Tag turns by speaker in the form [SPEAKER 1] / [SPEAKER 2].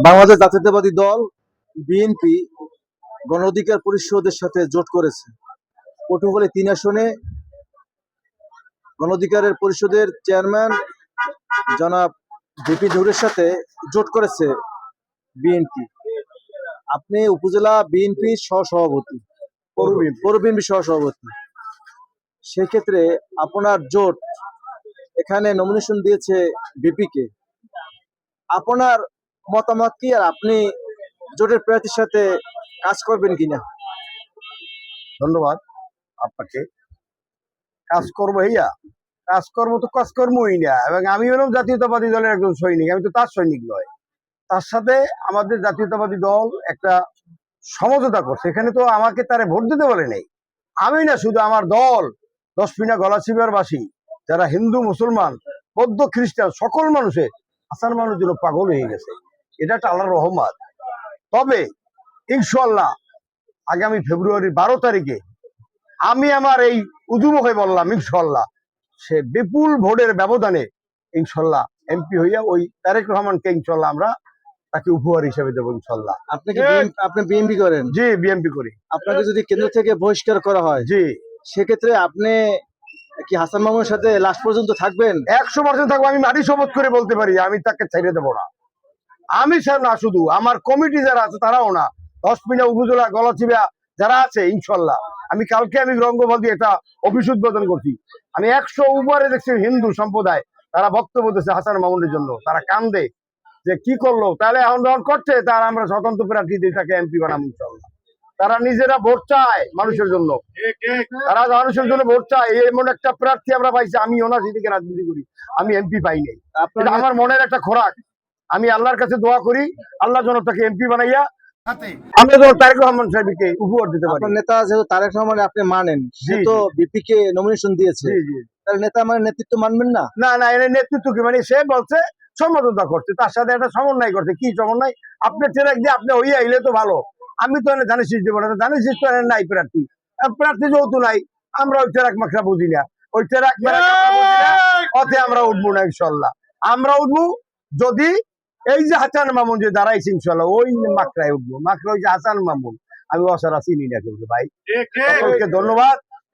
[SPEAKER 1] বাংলাদেশ জাতীয়তাবাদী দল বিএনপি গণ অধিকার পরিষদের সাথে জোট করেছে। পটুয়াখালী ৩ আসনে গণ অধিকারের পরিষদের চেয়ারম্যান জনাব ভিপি নুরের সাথে জোট করেছে বিএনপি। আপনি উপজেলা বিএনপি সহসভাপতি, পৌর বিএনপি সহসভাপতি, সেক্ষেত্রে আপনার জোট এখানে নমিনেশন দিয়েছে বিপিকে। আপনার মতামত কি, আর আপনি জোটের প্রার্থীর সাথে কাজ করবেন কিনা?
[SPEAKER 2] ধন্যবাদ আপনাকে। কাজকর্ম হইয়া কাজকর্ম তো কাজকর্মই না, এবং আমি হলাম জাতীয়তাবাদী দলের একজন সৈনিক, আমি তো তার সৈনিক নয়। তার সাথে আমাদের জাতীয়তাবাদী দল একটা সমঝোতা করছে, এখানে তো আমাকে তারে ভোট দিতে বলে নেই। আমি না, শুধু আমার দল 10 গলাচিপার বাসী, যারা হিন্দু, মুসলমান, বৌদ্ধ, খ্রিস্টান, সকল মানুষের আসার মানুষ জন্য পাগল হয়ে গেছে। এটা একটা আল্লাহর রহমত। তবে ইনশাল্লাহ আগামী ফেব্রুয়ারি 12 তারিখে আমি আমার এই উদুমুখে বললাম, ইনশাল্লাহ সে বিপুল ভোটের ব্যবধানে ইনশাল্লাহ এমপি হইয়া ওই তারেক রহমানকে ইনশাল্লাহ আমরা তাকে উপহার হিসেবে দেবো ইনশাল্লাহ।
[SPEAKER 1] আপনি বিএনপি করেন?
[SPEAKER 2] জি, বিএমপি করি।
[SPEAKER 1] আপনাকে যদি কেন্দ্র থেকে বহিষ্কার করা হয়,
[SPEAKER 2] জি,
[SPEAKER 1] সেক্ষেত্রে আপনি কি হাসান মামুনের সাথে লাস্ট পর্যন্ত থাকবেন?
[SPEAKER 2] 100% থাকবো। আমি মাটি শপথ করে বলতে পারি, আমি তাকে ছেড়ে দেবো না। আমি স্যার না, শুধু আমার কমিটি যারা আছে তারাও না, 10 উপজেলা গলাচিপা যারা আছে ইনশাল্লাহ। কালকে আমি রঙ্গবন্ধী একটা অফিস উদ্বোধন করছি, আমি 100 উপরে দেখছি হিন্দু সম্প্রদায় তারা বক্তব্য দিচ্ছে হাসান মামুনের জন্য। তারা কান্দে যে কি করলো, তাহলে এখন যখন করছে তারা আমরা স্বতন্ত্র প্রার্থী দিই, তাকে এমপি বানাবো ইনশাল্লাহ। তারা নিজেরা ভোট চায় মানুষের জন্য, তারা মানুষের জন্য ভোট চায়। এমন একটা প্রার্থী আমরা পাইছি, আমি ওনার সেদিকে রাজনীতি করি, আমি এমপি পাই নাই। এটা আমার মনের একটা খোরাক। আমি আল্লাহর কাছে দোয়া করি, আল্লাহ যেন তাকে এমপি বানাইয়া আমরা যেন তারেক রহমান সাহেবকে উপহার দিতে পারি।
[SPEAKER 1] আপনার নেতা যেহেতু তারেক রহমান আপনি মানেন, সে
[SPEAKER 2] জি,
[SPEAKER 1] তো
[SPEAKER 2] জি।
[SPEAKER 1] বিপি কে নমিনেশন দিয়েছে,
[SPEAKER 2] জি, জি।
[SPEAKER 1] তাহলে নেতা মানে নেতৃত্ব মানবেন না?
[SPEAKER 2] না না, এর নেতৃত্ব কি, মানে সে বলছে সমঝোতা করছে, তার সাথে একটা সমন্বয় করছে। কি সমন্বয়? আপনার ছেলে দিয়ে আপনি হইয়া আইলে তো ভালো। আমি তো এনে ধানের শীষ দেবো না, ধানের শীষ তো এনে নাই প্রার্থী, প্রার্থী যেহেতু নাই, আমরা ওই ট্রাক মাকড়া বুঝি না, ওই ট্রাক পথে আমরা উঠবো না ইনশাল্লাহ। আমরা উঠবো যদি এই যে হাসান মামুন যে দাঁড়াইছে ইনশাল্লাহ ওই মাকড়ায় উঠবো। মাকড়া ওই যে হাসান মামুন, আমি অসারা চিনি না কিন্তু ভাই। সকলকে ধন্যবাদ।